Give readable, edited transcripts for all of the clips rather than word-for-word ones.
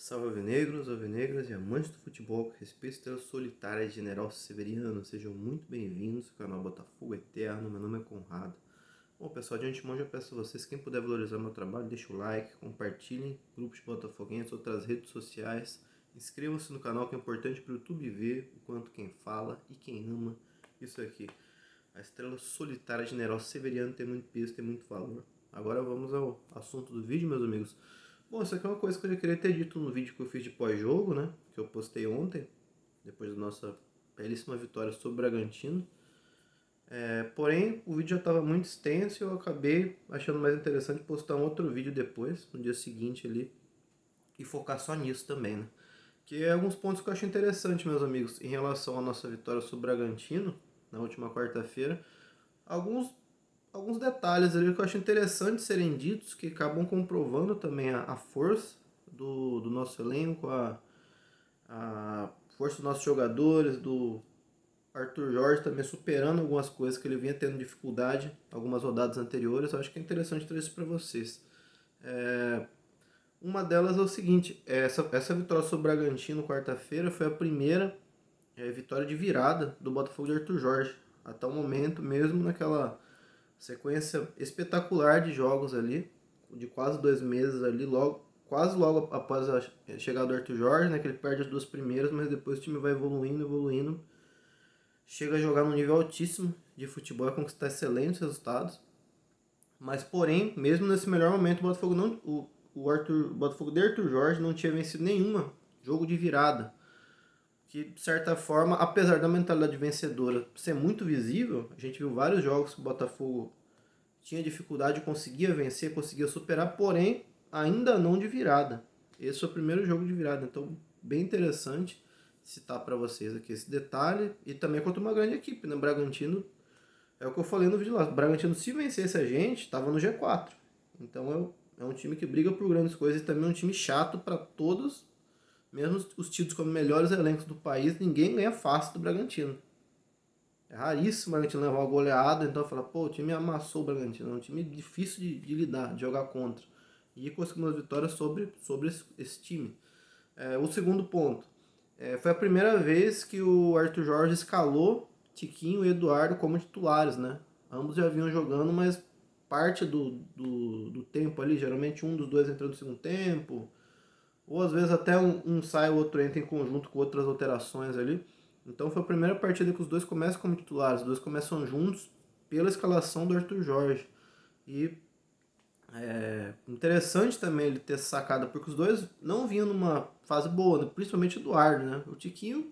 Salve alvinegros, alvinegras e amantes do futebol que respeitam a estrela solitária de General Severiano. Sejam muito bem-vindos ao canal Botafogo Eterno. Meu nome é Conrado. Bom, pessoal, de antemão já peço a vocês, quem puder valorizar meu trabalho, deixa o like, compartilhem grupos de botafoguenses, outras redes sociais. Inscrevam-se no canal, que é importante para o YouTube ver o quanto quem fala e quem ama isso aqui. A estrela solitária de General Severiano tem muito peso, tem muito valor. Agora vamos ao assunto do vídeo, meus amigos. Bom, isso aqui é uma coisa que eu já queria ter dito no vídeo que eu fiz de pós-jogo, né? Que eu postei ontem, depois da nossa belíssima vitória sobre o Bragantino. Porém, o vídeo já estava muito extenso e eu acabei achando mais interessante postar um outro vídeo depois, no dia seguinte ali, e focar só nisso também, né? Que é alguns pontos que eu acho interessante, meus amigos, em relação à nossa vitória sobre o Bragantino, na última quarta-feira. Alguns detalhes ali que eu acho interessante serem ditos, que acabam comprovando também a força do nosso elenco, a força dos nossos jogadores, do Arthur Jorge também superando algumas coisas que ele vinha tendo dificuldade algumas rodadas anteriores. Eu acho que é interessante trazer isso para vocês. Uma delas é o seguinte, essa vitória sobre o Bragantino quarta-feira foi a primeira vitória de virada do Botafogo de Arthur Jorge. Até o momento, mesmo naquela sequência espetacular de jogos ali, de quase 2 meses ali, quase logo após a chegada do Arthur Jorge, né, que ele perde as duas primeiras, mas depois o time vai evoluindo, chega a jogar num nível altíssimo de futebol, a conquistar excelentes resultados. Mas porém, mesmo nesse melhor momento, o Botafogo o Botafogo de Arthur Jorge não tinha vencido nenhuma jogo de virada. Que, de certa forma, apesar da mentalidade vencedora ser muito visível, a gente viu vários jogos que o Botafogo tinha dificuldade, conseguia vencer, conseguia superar, porém, ainda não de virada. Esse é o primeiro jogo de virada, então, bem interessante citar para vocês aqui esse detalhe, e também contra uma grande equipe, né? Bragantino, é o que eu falei no vídeo lá, o Bragantino, se vencesse a gente, estava no G4. Então, é um time que briga por grandes coisas e também é um time chato para todos, mesmo os tidos como melhores elencos do país, ninguém ganha fácil do Bragantino. É raríssimo o Bragantino levar uma goleada, então fala, pô, o time amassou o Bragantino, é um time difícil de lidar, de jogar contra. E conseguimos vitória sobre esse time. O segundo ponto, foi a primeira vez que o Arthur Jorge escalou Tiquinho e Eduardo como titulares, né? Ambos já vinham jogando, mas parte do tempo ali, geralmente um dos dois entrando no segundo tempo, ou às vezes até um sai, o outro entra em conjunto com outras alterações ali. Então foi a primeira partida que os dois começam como titulares, os dois começam juntos pela escalação do Arthur Jorge. E interessante também ele ter sacado, porque os dois não vinham numa fase boa, né? Principalmente o Eduardo, né? O Tiquinho,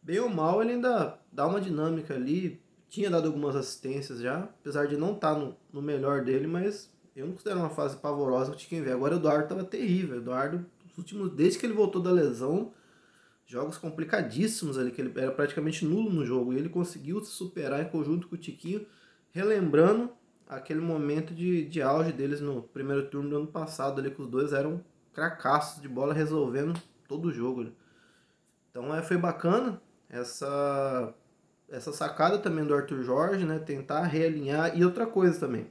bem ou mal, ele ainda dá uma dinâmica ali, tinha dado algumas assistências já, apesar de não estar no melhor dele, mas eu não considero uma fase pavorosa que o Tiquinho veio. Agora o Eduardo estava terrível, o Eduardo, desde que ele voltou da lesão, jogos complicadíssimos ali, que ele era praticamente nulo no jogo, e ele conseguiu se superar em conjunto com o Tiquinho, relembrando aquele momento de auge deles no primeiro turno do ano passado, ali, que os dois eram cracassos de bola, resolvendo todo o jogo. Né? Então foi bacana essa sacada também do Arthur Jorge, né? Tentar realinhar. E outra coisa também,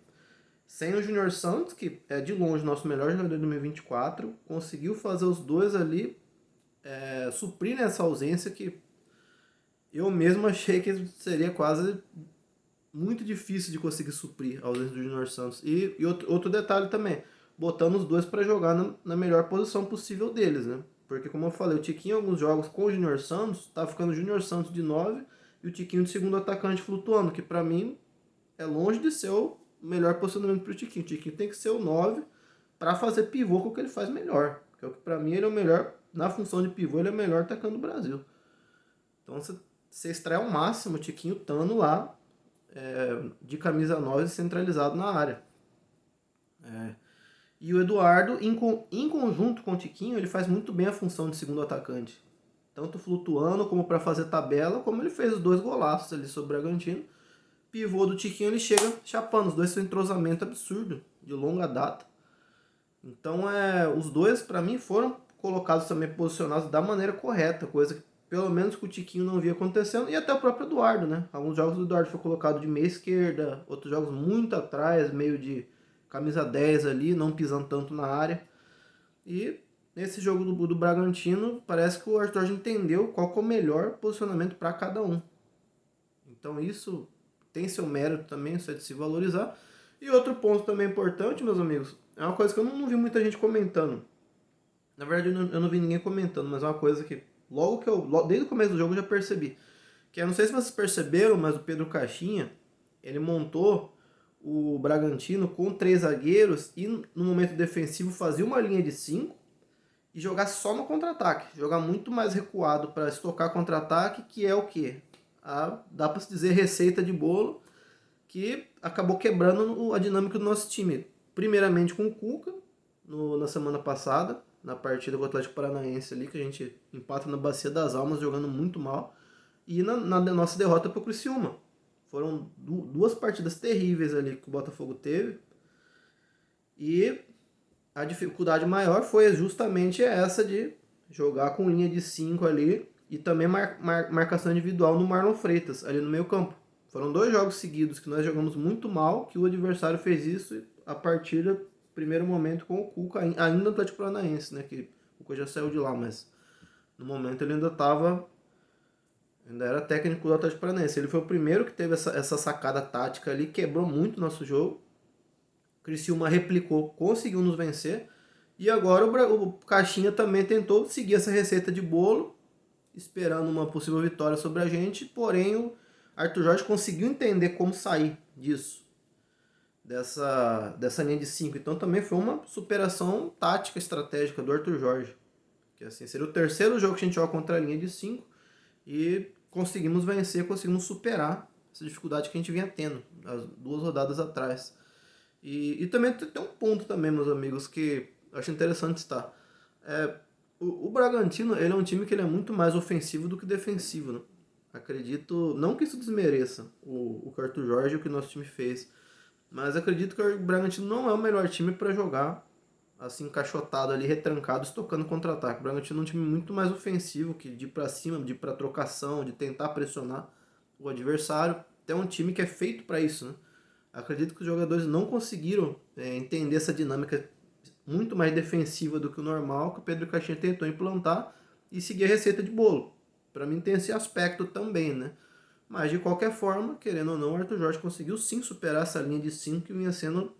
sem o Júnior Santos, que é de longe nosso melhor jogador de 2024, conseguiu fazer os dois ali suprir essa ausência que eu mesmo achei que seria quase muito difícil de conseguir suprir a ausência do Júnior Santos. E outro detalhe também, botando os dois para jogar na melhor posição possível deles, né? Porque, como eu falei, o Tiquinho em alguns jogos com o Júnior Santos, tá ficando o Júnior Santos de 9 e o Tiquinho de segundo atacante flutuando, que para mim é longe de ser o melhor posicionamento pro Tiquinho. O Tiquinho tem que ser o 9 para fazer pivô com o que ele faz melhor. Porque para mim ele é o melhor, na função de pivô, ele é o melhor atacante do Brasil. Então você extrai ao máximo o Tiquinho estando lá, de camisa 9 centralizado na área. E o Eduardo, em conjunto com o Tiquinho, ele faz muito bem a função de segundo atacante. Tanto flutuando como para fazer tabela, como ele fez os dois golaços ali sobre o Bragantino. Pivô do Tiquinho, ele chega chapando. Os dois têm um entrosamento absurdo, de longa data. Então, os dois, para mim, foram colocados também, posicionados da maneira correta, coisa que pelo menos com o Tiquinho não via acontecendo, e até o próprio Eduardo, né? Alguns jogos do Eduardo foi colocado de meia esquerda, outros jogos muito atrás, meio de camisa 10 ali, não pisando tanto na área. E nesse jogo do Bragantino, parece que o Arthur Jorge entendeu qual que é o melhor posicionamento para cada um. Então isso tem seu mérito também, isso é de se valorizar. E outro ponto também importante, meus amigos, é uma coisa que eu não vi muita gente comentando. Na verdade, eu não vi ninguém comentando, mas é uma coisa que desde o começo do jogo eu já percebi. Que eu não sei se vocês perceberam, mas o Pedro Caixinha, ele montou o Bragantino com 3 zagueiros e no momento defensivo fazia uma linha de 5 e jogar só no contra-ataque. Jogar muito mais recuado para estocar contra-ataque, que é o quê? Dá para se dizer receita de bolo, que acabou quebrando a dinâmica do nosso time. Primeiramente com o Cuca, na semana passada, na partida com o Atlético Paranaense ali, que a gente empata na Bacia das Almas, jogando muito mal. E na nossa derrota para o Criciúma. Foram 2 partidas terríveis ali que o Botafogo teve. E a dificuldade maior foi justamente essa de jogar com linha de 5 ali e também marcação individual no Marlon Freitas, ali no meio campo. Foram 2 jogos seguidos que nós jogamos muito mal, que o adversário fez isso a partir do primeiro momento com o Cuca, ainda no Atlético Paranaense, né? Que o Cuca já saiu de lá, mas no momento ele ainda era técnico do Atlético Paranaense. Ele foi o primeiro que teve essa sacada tática ali, quebrou muito nosso jogo. Criciúma replicou, conseguiu nos vencer. E agora o Caixinha também tentou seguir essa receita de bolo, esperando uma possível vitória sobre a gente. Porém, o Arthur Jorge conseguiu entender como sair disso, dessa linha de 5. Então também foi uma superação tática, estratégica do Arthur Jorge. Que assim, seria o terceiro jogo que a gente joga contra a linha de 5. E conseguimos vencer, conseguimos superar essa dificuldade que a gente vinha tendo as 2 rodadas atrás. E também tem um ponto também, meus amigos, que eu acho interessante citar. O Bragantino, ele é um time que ele é muito mais ofensivo do que defensivo, né? Acredito, não que isso desmereça o Arthur Jorge e o que nosso time fez, mas acredito que o Bragantino não é o melhor time para jogar assim, encaixotado ali, retrancado, estocando contra-ataque. O Bragantino é um time muito mais ofensivo, que de ir pra cima, de ir pra trocação, de tentar pressionar o adversário. É um time que é feito para isso, né? Acredito que os jogadores não conseguiram entender essa dinâmica muito mais defensiva do que o normal, que o Pedro Caixinha tentou implantar e seguir a receita de bolo. Para mim tem esse aspecto também, né? Mas de qualquer forma, querendo ou não, o Arthur Jorge conseguiu sim superar essa linha de 5 que vinha sendo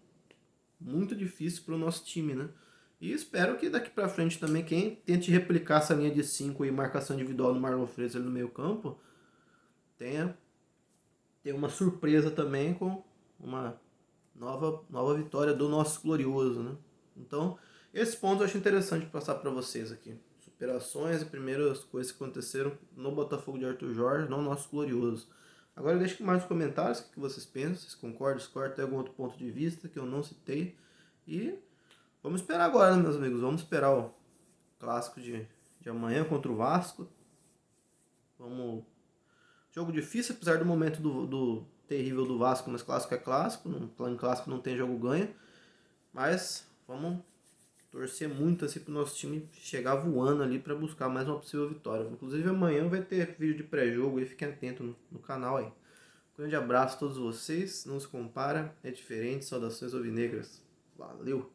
muito difícil para o nosso time, né? E espero que daqui para frente também quem tente replicar essa linha de 5 e marcação individual no Marlon Freitas ali no meio campo tenha uma surpresa também com uma nova vitória do nosso glorioso, né? Então, esses pontos eu acho interessante passar para vocês aqui. Superações e primeiras coisas que aconteceram no Botafogo de Arthur Jorge, no nosso glorioso. Agora deixe mais nos comentários o que vocês pensam, vocês concordam, discordam, tem algum outro ponto de vista que eu não citei. E vamos esperar agora, né, meus amigos? Vamos esperar o clássico de amanhã contra o Vasco. Vamos. Jogo difícil, apesar do momento do terrível do Vasco, mas clássico é clássico. No plano clássico não tem jogo ganho. Mas vamos torcer muito assim pro nosso time chegar voando ali para buscar mais uma possível vitória. Inclusive amanhã vai ter vídeo de pré-jogo aí, fiquem atentos no canal aí. Um grande abraço a todos vocês, não se compara, é diferente, saudações alvinegras. Valeu!